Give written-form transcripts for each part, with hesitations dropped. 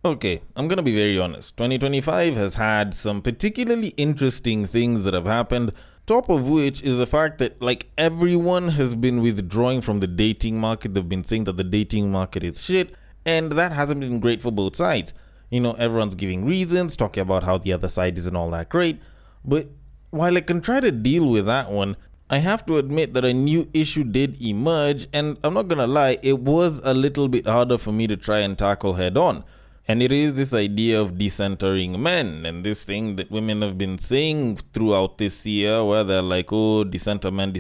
Okay, I'm gonna be very honest. 2025 has had some particularly interesting things that have happened. Top of which is the fact that, like, everyone has been withdrawing from the dating market. They've been saying that the dating market is shit, and that hasn't been great for both sides. Everyone's giving reasons, talking about how the other side isn't all that great. But while I can try to deal with that one, I have to admit that a new issue did emerge, and I'm not gonna lie, it was a little bit harder for me to try and tackle head on. And it is this idea of decentering men, and this thing that women have been saying throughout this year, where they're like, oh, decenter men,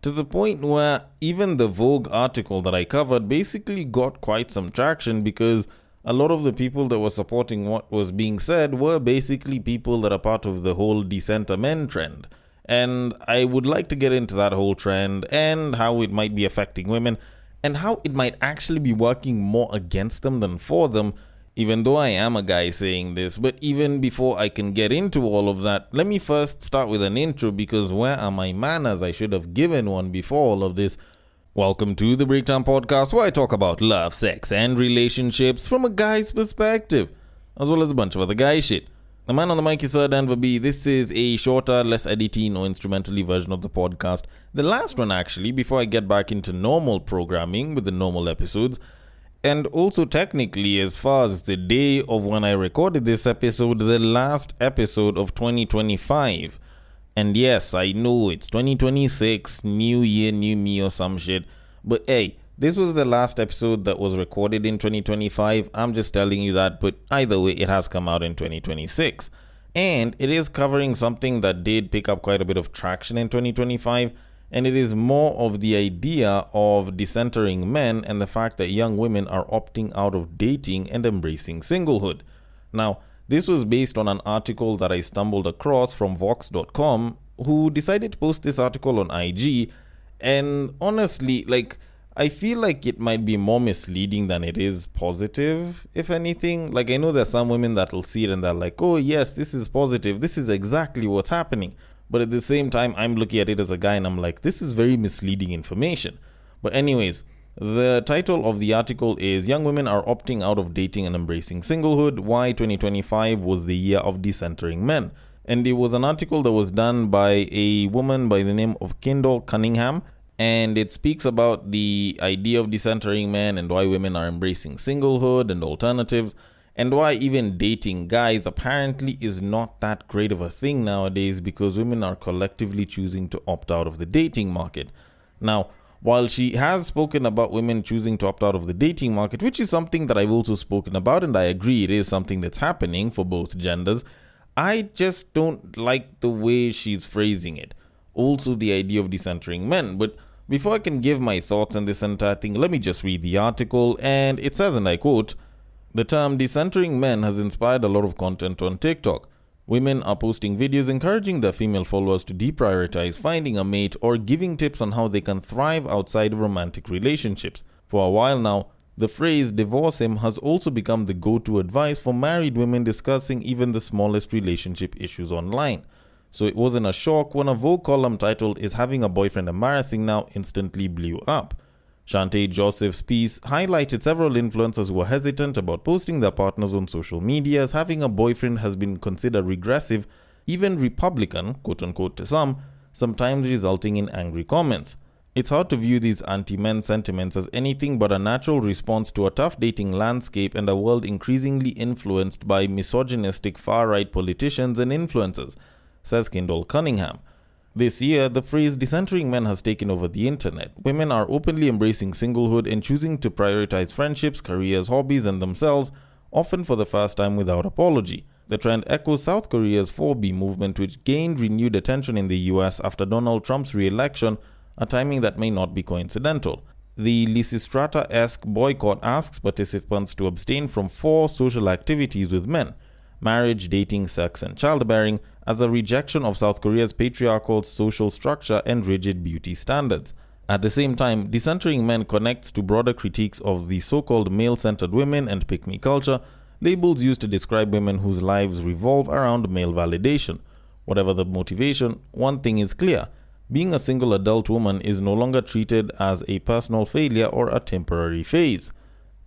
to the point where even the Vogue article that I covered basically got quite some traction because a lot of the people that were supporting what was being said were basically people that are part of the whole decenter men trend. And I would like to get into that whole trend and how it might be affecting women and how it might actually be working more against them than for them, even though I am a guy saying this. But even before I can get into all of that, let me first start with an intro, because where are my manners? I should have given one before all of this. Welcome to the Breakdown Podcast, where I talk about love, sex, and relationships from a guy's perspective, as well as a bunch of other guy shit. The man on the mic is Sir Denver B. This is a shorter, less editing or instrumentally version of the podcast. The last one, actually, before I get back into normal programming with the normal episodes. And also, technically, as far as the day of when I recorded this episode, the last episode of 2025. And yes, I know it's 2026, new year, new me or some shit. But hey, this was the last episode that was recorded in 2025. I'm just telling you that, but either way, it has come out in 2026. And it is covering something that did pick up quite a bit of traction in 2025. And it is more of the idea of decentering men and the fact that young women are opting out of dating and embracing singlehood. Now, this was based on an article that I stumbled across from Vox.com, who decided to post this article on IG. And honestly, I feel like it might be more misleading than it is positive, if anything. I know there's some women that will see it and they're like, oh yes, this is positive, this is exactly what's happening. But at the same time, I'm looking at it as a guy and I'm like, this is very misleading information. But anyways, the title of the article is Young Women Are Opting Out of Dating and Embracing Singlehood, Why 2025 Was the Year of Decentering Men. And it was an article that was done by a woman by the name of Kendall Cunningham. And it speaks about the idea of decentering men and why women are embracing singlehood and alternatives, and why even dating guys apparently is not that great of a thing nowadays because women are collectively choosing to opt out of the dating market. Now, while she has spoken about women choosing to opt out of the dating market, which is something that I've also spoken about, and I agree it is something that's happening for both genders, I just don't like the way she's phrasing it. Also, the idea of decentering men. But before I can give my thoughts on this entire thing, let me just read the article, and it says, and I quote, "The term decentering men has inspired a lot of content on TikTok. Women are posting videos encouraging their female followers to deprioritize finding a mate or giving tips on how they can thrive outside of romantic relationships. For a while now, the phrase divorce him has also become the go-to advice for married women discussing even the smallest relationship issues online. So it wasn't a shock when a Vogue column titled Is Having a Boyfriend Embarrassing Now instantly blew up. Shantae Joseph's piece highlighted several influencers who were hesitant about posting their partners on social media as having a boyfriend has been considered regressive, even Republican, quote-unquote to some, sometimes resulting in angry comments. It's hard to view these anti-men sentiments as anything but a natural response to a tough dating landscape and a world increasingly influenced by misogynistic far-right politicians and influencers," says Kendall Cunningham. This year, the phrase decentering men has taken over the internet. Women are openly embracing singlehood and choosing to prioritize friendships, careers, hobbies, and themselves, often for the first time without apology. The trend echoes South Korea's 4B movement, which gained renewed attention in the US after Donald Trump's re-election, a timing that may not be coincidental. The Lysistrata-esque boycott asks participants to abstain from 4 social activities with men: marriage, dating, sex, and childbearing, as a rejection of South Korea's patriarchal social structure and rigid beauty standards. At the same time, decentering men connects to broader critiques of the so-called male-centered women and pick-me culture, labels used to describe women whose lives revolve around male validation. Whatever the motivation, one thing is clear: being a single adult woman is no longer treated as a personal failure or a temporary phase.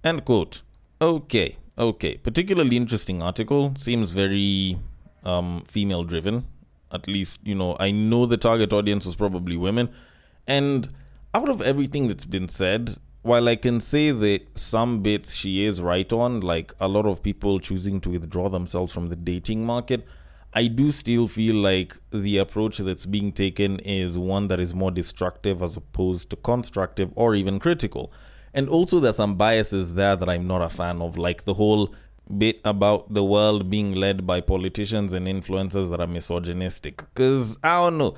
End quote. Okay, Okay, particularly interesting article. Seems very female driven. At least, I know the target audience was probably women. And out of everything that's been said, while I can say that some bits she is right on, like a lot of people choosing to withdraw themselves from the dating market, I do still feel like the approach that's being taken is one that is more destructive as opposed to constructive or even critical. And also, there's some biases there that I'm not a fan of, like the whole bit about the world being led by politicians and influencers that are misogynistic. Because, I don't know,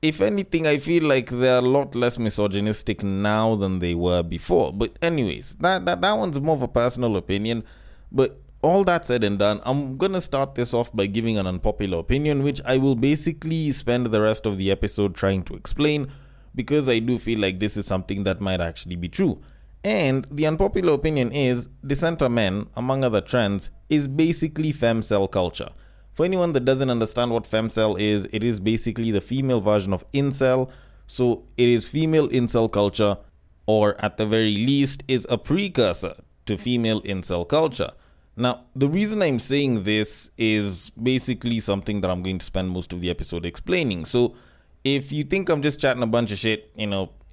if anything, I feel like they're a lot less misogynistic now than they were before. But anyways, that one's more of a personal opinion. But all that said and done, I'm going to start this off by giving an unpopular opinion, which I will basically spend the rest of the episode trying to explain, because I do feel like this is something that might actually be true. And the unpopular opinion is decenter men, among other trends, is basically femcel culture. For anyone that doesn't understand what femcel is, it is basically the female version of incel. So it is female incel culture, or at the very least is a precursor to female incel culture. Now, the reason I'm saying this is basically something that I'm going to spend most of the episode explaining. So if you think I'm just chatting a bunch of shit,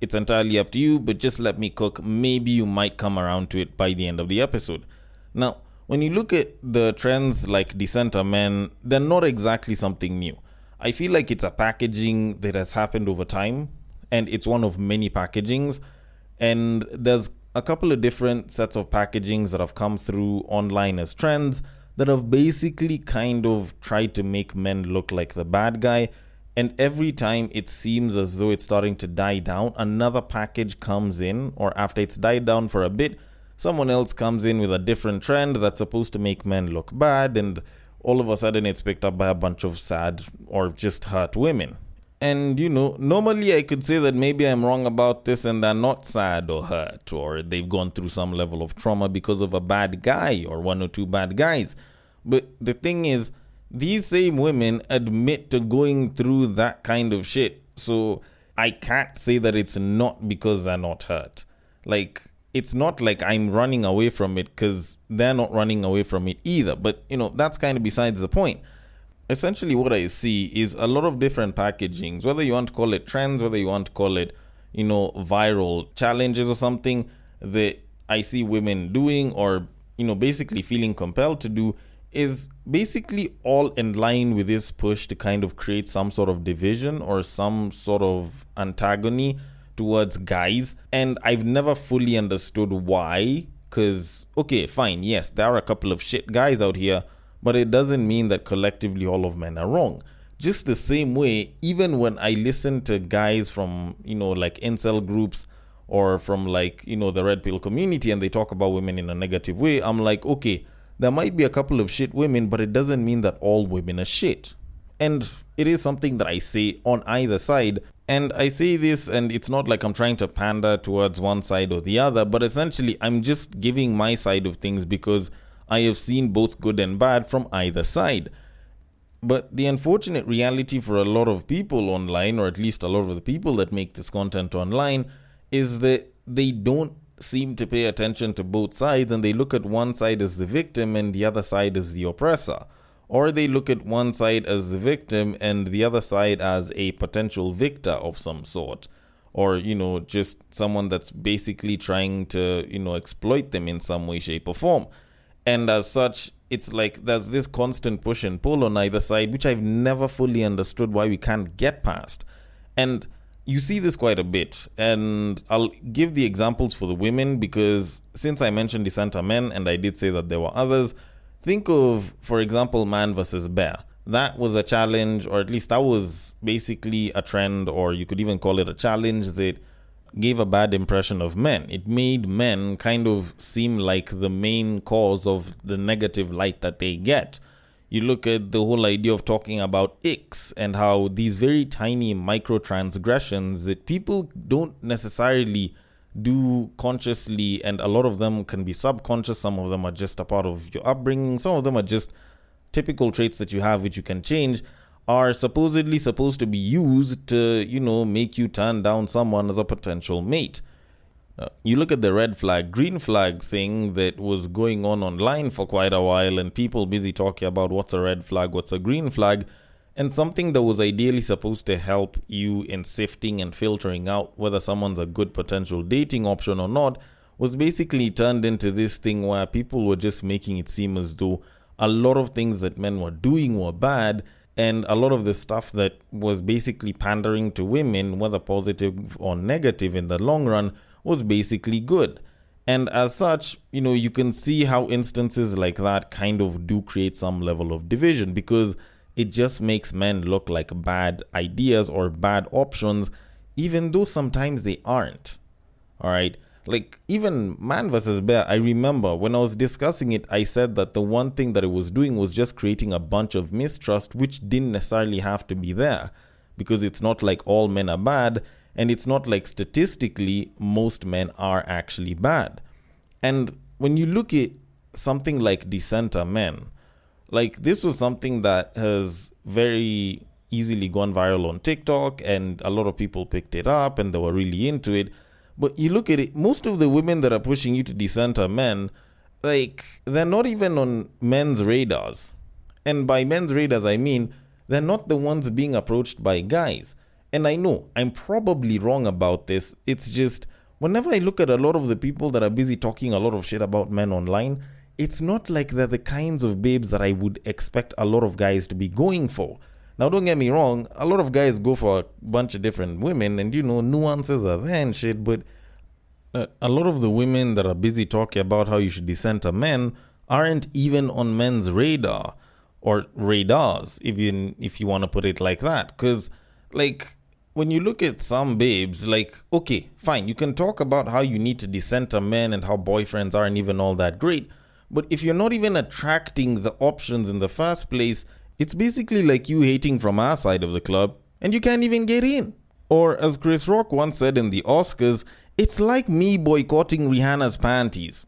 it's entirely up to you, but just let me cook. Maybe you might come around to it by the end of the episode. Now, when you look at the trends like decenter men, they're not exactly something new. I feel like it's a packaging that has happened over time, and it's one of many packagings. And there's a couple of different sets of packagings that have come through online as trends that have basically kind of tried to make men look like the bad guy. And every time it seems as though it's starting to die down, another package comes in, or after it's died down for a bit, someone else comes in with a different trend that's supposed to make men look bad, and all of a sudden it's picked up by a bunch of sad or just hurt women. And normally I could say that maybe I'm wrong about this and they're not sad or hurt, or they've gone through some level of trauma because of a bad guy or one or two bad guys. But the thing is, these same women admit to going through that kind of shit. So I can't say that it's not because they're not hurt. Like, it's not like I'm running away from it, because they're not running away from it either. But, that's kind of besides the point. Essentially, what I see is a lot of different packagings, whether you want to call it trends, whether you want to call it, viral challenges or something that I see women doing, or, basically feeling compelled to do, is basically all in line with this push to kind of create some sort of division or some sort of antagony towards guys. And I've never fully understood why, because, okay, fine, yes, there are a couple of shit guys out here, but it doesn't mean that collectively all of men are wrong. Just the same way, even when I listen to guys from, like incel groups or from like, the red pill community, and they talk about women in a negative way, I'm like, okay, there might be a couple of shit women, but it doesn't mean that all women are shit. And it is something that I say on either side. And I say this, and it's not like I'm trying to pander towards one side or the other, but essentially I'm just giving my side of things because I have seen both good and bad from either side. But the unfortunate reality for a lot of people online, or at least a lot of the people that make this content online, is that they don't seem to pay attention to both sides, and they look at one side as the victim and the other side as the oppressor. Or they look at one side as the victim and the other side as a potential victor of some sort. Or, just someone that's basically trying to, exploit them in some way, shape, or form. And as such, it's like there's this constant push and pull on either side, which I've never fully understood why we can't get past. And you see this quite a bit. And I'll give the examples for the women, because since I mentioned decenter men, and I did say that there were others, think of, for example, man versus bear. That was a challenge, or at least that was basically a trend, or you could even call it a challenge that gave a bad impression of men. It made men kind of seem like the main cause of the negative light that they get. You look at the whole idea of talking about icks and how these very tiny microtransgressions that people don't necessarily do consciously, and a lot of them can be subconscious. Some of them are just a part of your upbringing. Some of them are just typical traits that you have which you can change, are supposedly supposed to be used to, make you turn down someone as a potential mate. You look at the red flag, green flag thing that was going on online for quite a while, and people busy talking about what's a red flag, what's a green flag, and something that was ideally supposed to help you in sifting and filtering out whether someone's a good potential dating option or not was basically turned into this thing where people were just making it seem as though a lot of things that men were doing were bad, and a lot of the stuff that was basically pandering to women, whether positive or negative in the long run, was basically good. And as such, you can see how instances like that kind of do create some level of division, because it just makes men look like bad ideas or bad options, even though sometimes they aren't. All right. Like, even Man vs. Bear, I remember when I was discussing it, I said that the one thing that it was doing was just creating a bunch of mistrust, which didn't necessarily have to be there, because it's not like all men are bad, and it's not like statistically most men are actually bad. And when you look at something like Decenter Men, like, this was something that has very easily gone viral on TikTok, and a lot of people picked it up and they were really into it. But you look at it, most of the women that are pushing you to decenter men, like, they're not even on men's radars. And by men's radars, I mean, they're not the ones being approached by guys. And I know, I'm probably wrong about this. It's just, whenever I look at a lot of the people that are busy talking a lot of shit about men online, it's not like they're the kinds of babes that I would expect a lot of guys to be going for. Now, don't get me wrong, a lot of guys go for a bunch of different women, and nuances are there and shit, but a lot of the women that are busy talking about how you should decenter men aren't even on men's radar, or radars, even if you want to put it like that. Because, like, when you look at some babes, like, okay, fine, you can talk about how you need to decenter men and how boyfriends aren't even all that great, but if you're not even attracting the options in the first place, it's basically like you hating from our side of the club, and you can't even get in. Or, as Chris Rock once said in the Oscars, it's like me boycotting Rihanna's panties.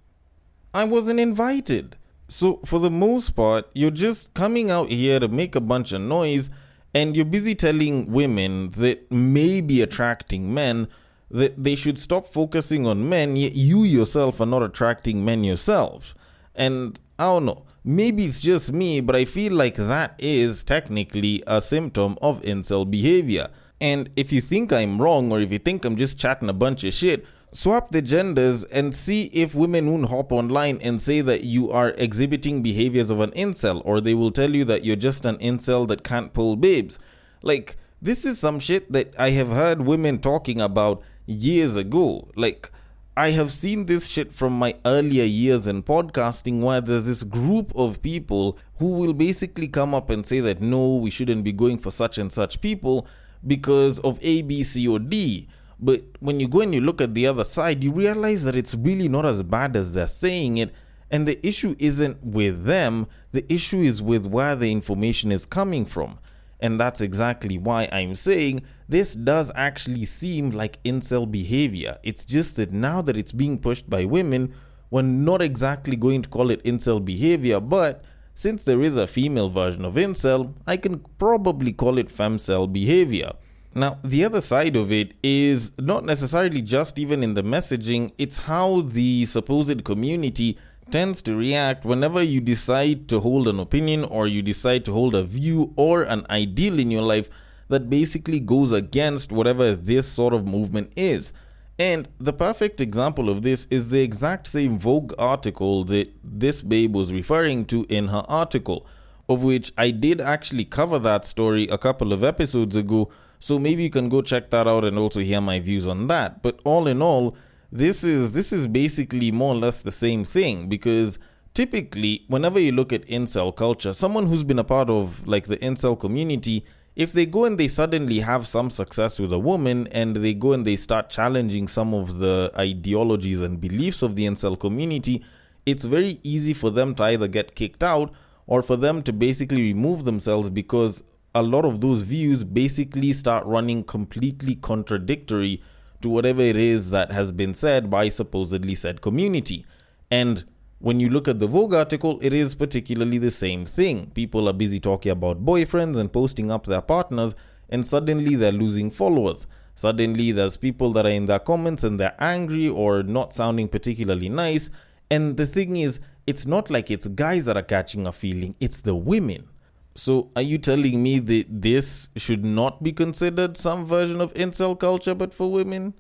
I wasn't invited. So, for the most part, you're just coming out here to make a bunch of noise, and you're busy telling women that may be attracting men that they should stop focusing on men, yet you yourself are not attracting men yourself. And I don't know. Maybe it's just me, but I feel like that is technically a symptom of incel behavior. And if you think I'm wrong, or if you think I'm just chatting a bunch of shit, swap the genders and see if women won't hop online and say that you are exhibiting behaviors of an incel, or they will tell you that you're just an incel that can't pull babes. Like, this is some shit that I have heard women talking about years ago. Like, I have seen this shit from my earlier years in podcasting, where there's this group of people who will basically come up and say that no, we shouldn't be going for such and such people because of A, B, C, or D. But when you go and you look at the other side, you realize that it's really not as bad as they're saying it. And the issue isn't with them. The issue is with where the information is coming from. And that's exactly why I'm saying this does actually seem like incel behavior. It's just that now that it's being pushed by women, we're not exactly going to call it incel behavior, but since there is a female version of incel, I can probably call it femcel behavior. Now, the other side of it is not necessarily just even in the messaging, it's how the supposed community tends to react whenever you decide to hold an opinion, or you decide to hold a view or an ideal in your life that basically goes against whatever this sort of movement is. And the perfect example of this is the exact same Vogue article that this babe was referring to in her article, of which I did actually cover that story a couple of episodes ago, so maybe you can go check that out and also hear my views on that. But all in all, this is basically more or less the same thing, because typically whenever you look at incel culture, someone who's been a part of like the incel community, if they go and they suddenly have some success with a woman, and they go and they start challenging some of the ideologies and beliefs of the incel community, it's very easy for them to either get kicked out or for them to basically remove themselves, because a lot of those views basically start running completely contradictory to whatever it is that has been said by supposedly said community. And when you look at the Vogue article, it is particularly the same thing. People are busy talking about boyfriends and posting up their partners, and suddenly they're losing followers. Suddenly, there's people that are in their comments and they're angry or not sounding particularly nice. And the thing is, it's not like it's guys that are catching a feeling, it's the women. So are you telling me that this should not be considered some version of incel culture but for women?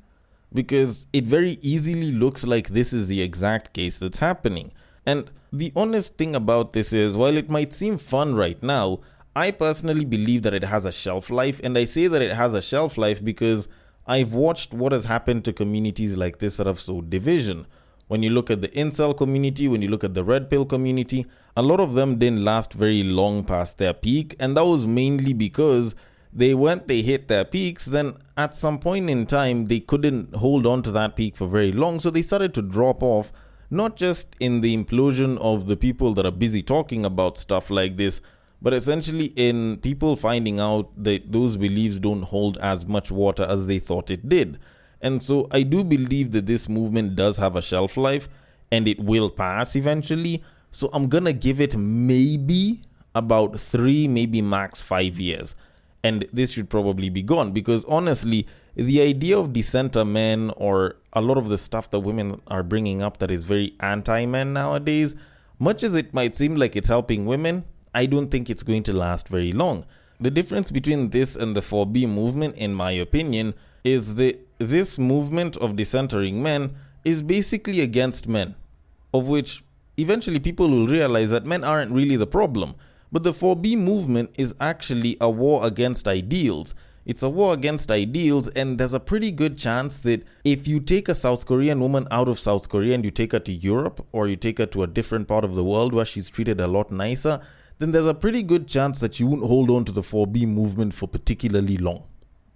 Because it very easily looks like this is the exact case that's happening. And the honest thing about this is, while it might seem fun right now, I personally believe that it has a shelf life. And I say that it has a shelf life because I've watched what has happened to communities like this that have sowed division. When you look at the incel community, when you look at the red pill community, a lot of them didn't last very long past their peak. And that was mainly because they hit their peaks, then at some point in time, they couldn't hold on to that peak for very long. So they started to drop off, not just in the implosion of the people that are busy talking about stuff like this, but essentially in people finding out that those beliefs don't hold as much water as they thought it did. And so I do believe that this movement does have a shelf life and it will pass eventually. So I'm gonna give it maybe about 3, maybe max 5 years. And this should probably be gone, because honestly, the idea of dissenter men or a lot of the stuff that women are bringing up that is very anti-men nowadays, much as it might seem like it's helping women, I don't think it's going to last very long. The difference between this and the 4B movement, in my opinion, is that this movement of dissentering men is basically against men, of which eventually people will realize that men aren't really the problem. But the 4B movement is actually a war against ideals. It's a war against ideals, and there's a pretty good chance that if you take a South Korean woman out of South Korea and you take her to Europe, or you take her to a different part of the world where she's treated a lot nicer, then there's a pretty good chance that you won't hold on to the 4B movement for particularly long,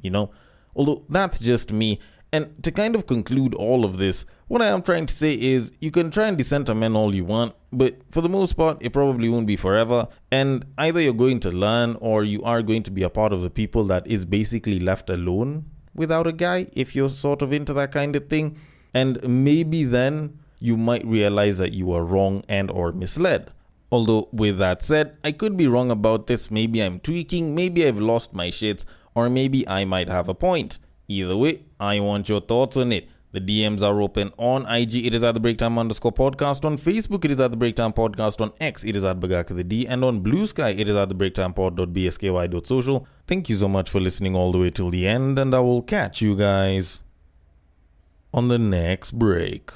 you know? Although that's just me. And to kind of conclude all of this, what I am trying to say is you can try and dissenter men all you want, but for the most part, it probably won't be forever. And either you're going to learn or you are going to be a part of the people that is basically left alone without a guy, if you're sort of into that kind of thing. And maybe then you might realize that you are wrong and or misled. Although with that said, I could be wrong about this. Maybe I'm tweaking, maybe I've lost my shits, or maybe I might have a point. Either way, I want your thoughts on it. The DMs are open on IG. It is at the Breaktime_podcast. On Facebook, it is at the Breaktime Podcast. On X, it is at Bagaka the D. And on Bluesky, it is at the breaktimepod.bsky.social. Thank you so much for listening all the way till the end, and I will catch you guys on the next break.